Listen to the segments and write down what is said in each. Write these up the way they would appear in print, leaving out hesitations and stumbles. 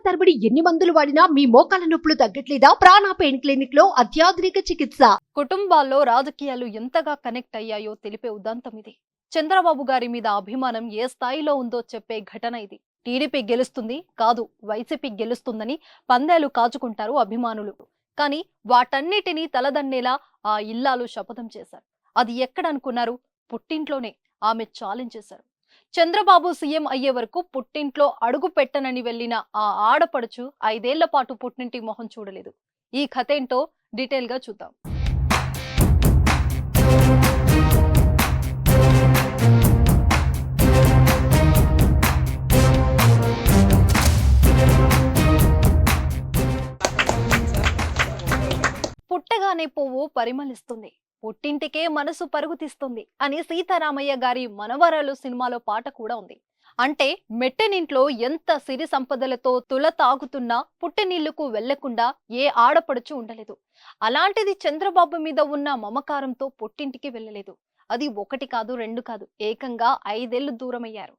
తరబడి ఎన్ని మందులు వాడినా మీ మోకాల నొప్పులు తగ్గట్లేదా? ప్రాణ పెయిన్ క్లినిక్ లో అత్యాధునిక చికిత్స. కుటుంబాల్లో రాజకీయాలు ఎంతగా కనెక్ట్ అయ్యాయో తెలిపే ఉదంతం ఇది. చంద్రబాబు గారి మీద అభిమానం ఏ స్థాయిలో ఉందో చెప్పే ఘటన ఇది. టీడీపీ గెలుస్తుంది కాదు, వైసీపీ గెలుస్తుందని పందేలు కాచుకుంటారు అభిమానులు. కానీ వాటన్నిటినీ తలదన్నేలా ఆ ఇల్లాలు శపథం చేశారు. అది ఎక్కడనుకున్నారు? పుట్టింట్లోనే. ఆమె ఛాలెంజ్ చేశారు. చంద్రబాబు సీఎం అయ్యే వరకు పుట్టింట్లో అడుగు పెట్టనని వెళ్లిన ఆ ఆడపడుచు 5 ఏళ్ల పాటు పుట్టింటి మొహం చూడలేదు. ఈ కథేంటో డీటెయిల్ గా చూద్దాం. పుట్టగానే పువ్వు పరిమళిస్తుంది, పుట్టింటికే మనసు పరుగుతిస్తుంది అని సీతారామయ్య గారి మనవరాలు సినిమాలో పాట కూడా ఉంది. అంటే మెట్టెనింట్లో ఎంత సిరి సంపదలతో తుల తాగుతున్నా పుట్టినిల్లుకు వెళ్లకుండా ఏ ఆడపడుచు ఉండలేదు. అలాంటిది చంద్రబాబు మీద ఉన్న మమకారంతో పుట్టింటికి వెళ్ళలేదు. అది 1 కాదు 2 కాదు, ఏకంగా 5 ఏళ్లు దూరమయ్యారు.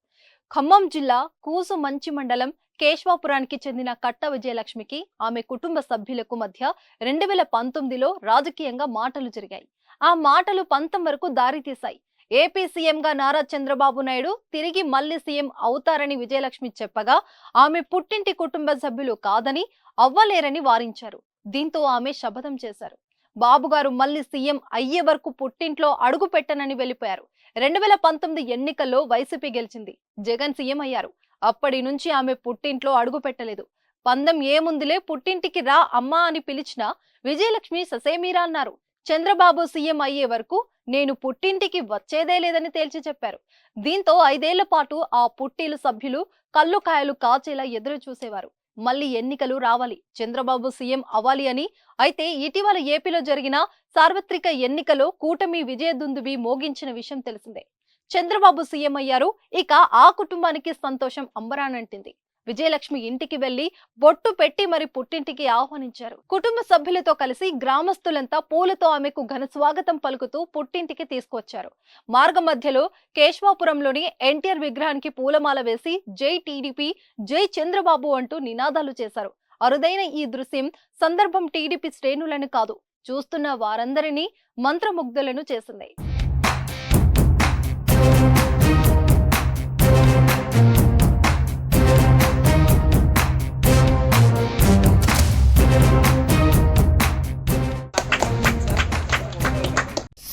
ఖమ్మం జిల్లా కూసు మంచి మండలం కేశవాపురానికి చెందిన కట్ట విజయలక్ష్మికి ఆమె కుటుంబ సభ్యులకు మధ్య 2019లో రాజకీయంగా మాటలు జరిగాయి. ఆ మాటలు పంతం వరకు దారితీశాయి. ఏపీ సీఎంగా నారా చంద్రబాబు నాయుడు తిరిగి మళ్లీ సీఎం అవుతారని విజయలక్ష్మి చెప్పగా ఆమె పుట్టింటి కుటుంబ సభ్యులు కాదని, అవ్వలేరని వారించారు. దీంతో ఆమె శపథం చేశారు. బాబుగారు మళ్లీ సీఎం అయ్యే వరకు పుట్టింట్లో అడుగు పెట్టనని వెళ్లిపోయారు. 2019 ఎన్నికల్లో వైసీపీ గెలిచింది, జగన్ సీఎం అయ్యారు. అప్పటి నుంచి ఆమె పుట్టింట్లో అడుగు పెట్టలేదు. పందెం ఏముందిలే, పుట్టింటికి రా అమ్మా అని పిలిచినా విజయలక్ష్మి ససేమీరా అన్నారు. చంద్రబాబు సీఎం అయ్యే వరకు నేను పుట్టింటికి వచ్చేదే లేదని తేల్చి చెప్పారు. దీంతో 5 ఏళ్ల పాటు ఆ పుట్టిలు సభ్యులు కళ్ళు కాయలు కాచేలా ఎదురు చూసేవారు. మళ్లీ ఎన్నికలు రావాలి, చంద్రబాబు సీఎం అవ్వాలి అని. అయితే ఇటీవల ఏపీలో జరిగిన సార్వత్రిక ఎన్నికలో కూటమి విజయదుందుబి మోగించిన విషయం తెలిసిందే. చంద్రబాబు సీఎం అయ్యారు. ఇక ఆ కుటుంబానికి సంతోషం అంబరానంటింది. విజయలక్ష్మి ఇంటికి వెళ్లి బొట్టు పెట్టి మరి పుట్టింటికి ఆహ్వానించారు. కుటుంబ సభ్యులతో కలిసి గ్రామస్తులంతా పూలతో ఆమెకు ఘన స్వాగతం పలుకుతూ పుట్టింటికి తీసుకొచ్చారు. మార్గ మధ్యలో కేశవాపురంలోని ఎన్టీఆర్ విగ్రహానికి పూలమాల వేసి జై టీడీపీ, జై చంద్రబాబు అంటూ నినాదాలు చేశారు. అరుదైన ఈ దృశ్యం సందర్భం టీడీపీ శ్రేణులను కాదు, చూస్తున్న వారందరినీ మంత్రముగ్ధులను చేసింది.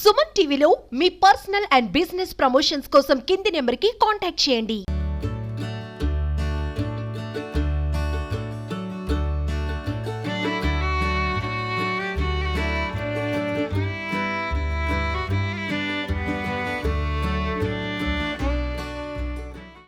సుమన్ టీవీలో మీ పర్సనల్ అండ్ బిజినెస్ ప్రమోషన్స్ కోసం కింది నెంబర్కి కాంటాక్ట్ చేయండి.